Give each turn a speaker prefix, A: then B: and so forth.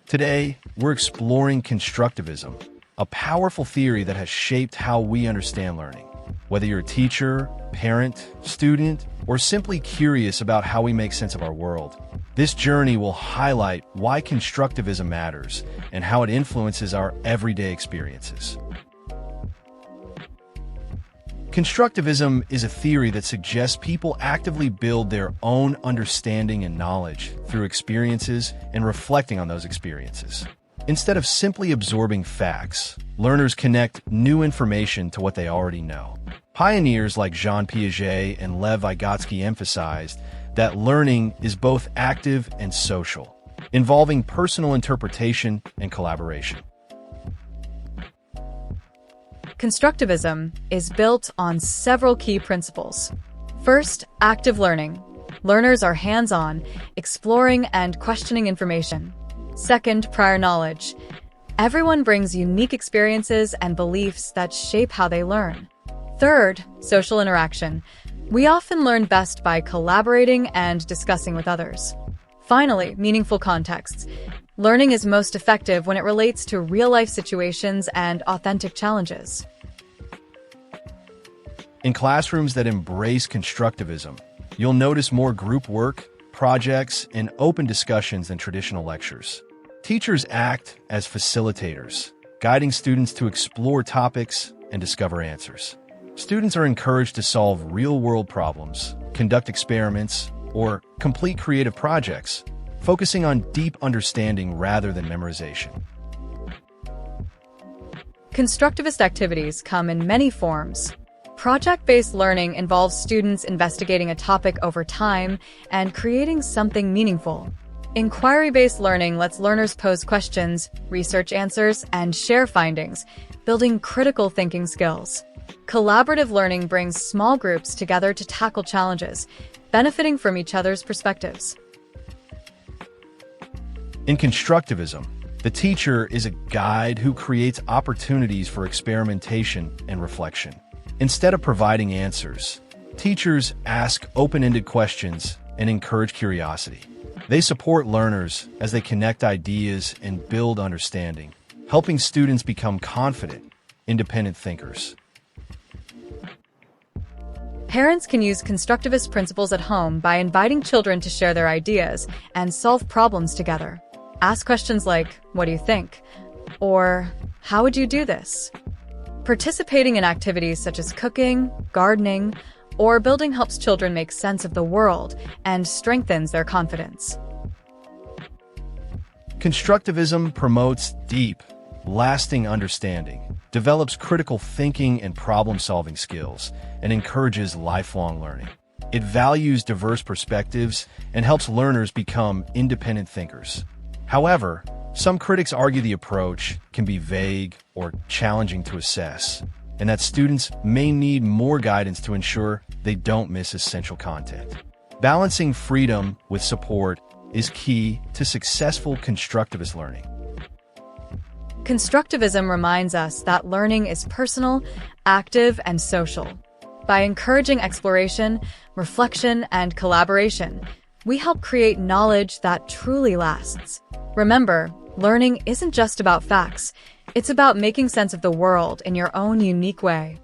A: Today, we're exploring constructivism, a powerful theory that has shaped how we understand learning. Whether you're a teacher, parent, student, or simply curious about how we make sense of our world, this journey will highlight why constructivism matters and how it influences our everyday experiences. Constructivism is a theory that suggests people actively build their own understanding and knowledge through experiences and reflecting on those experiences. Instead of simply absorbing facts, learners connect new information to what they already know. Pioneers like Jean Piaget and Lev Vygotsky emphasized that learning is both active and social, involving personal interpretation and collaboration.
B: Constructivism is built on several key principles. First, active learning. Learners are hands-on, exploring and questioning information. Second, prior knowledge. Everyone brings unique experiences and beliefs that shape how they learn. Third, social interaction. We often learn best by collaborating and discussing with others. Finally, meaningful contexts. Learning is most effective when it relates to real-life situations and authentic challenges.
A: In classrooms that embrace constructivism, you'll notice more group work, projects, and open discussions than traditional lectures. Teachers act as facilitators, guiding students to explore topics and discover answers. Students are encouraged to solve real-world problems, conduct experiments, or complete creative projects, focusing on deep understanding rather than memorization.
B: Constructivist activities come in many forms. Project-based learning involves students investigating a topic over time and creating something meaningful. Inquiry-based learning lets learners pose questions, research answers, and share findings, building critical thinking skills. Collaborative learning brings small groups together to tackle challenges, benefiting from each other's perspectives.
A: In constructivism, the teacher is a guide who creates opportunities for experimentation and reflection. Instead of providing answers, teachers ask open-ended questions and encourage curiosity. They support learners as they connect ideas and build understanding, helping students become confident, independent thinkers.
B: Parents can use constructivist principles at home by inviting children to share their ideas and solve problems together. Ask questions like, "What do you think?" or "How would you do this?" Participating in activities such as cooking, gardening, or building helps children make sense of the world and strengthens their confidence.
A: Constructivism promotes deep, lasting understanding, develops critical thinking and problem-solving skills, and encourages lifelong learning. It values diverse perspectives and helps learners become independent thinkers. However, some critics argue the approach can be vague or challenging to assess, and that students may need more guidance to ensure they don't miss essential content. Balancing freedom with support is key to successful constructivist learning.
B: Constructivism reminds us that learning is personal, active, and social. By encouraging exploration, reflection, and collaboration, we help create knowledge that truly lasts. Remember, learning isn't just about facts. It's about making sense of the world in your own unique way.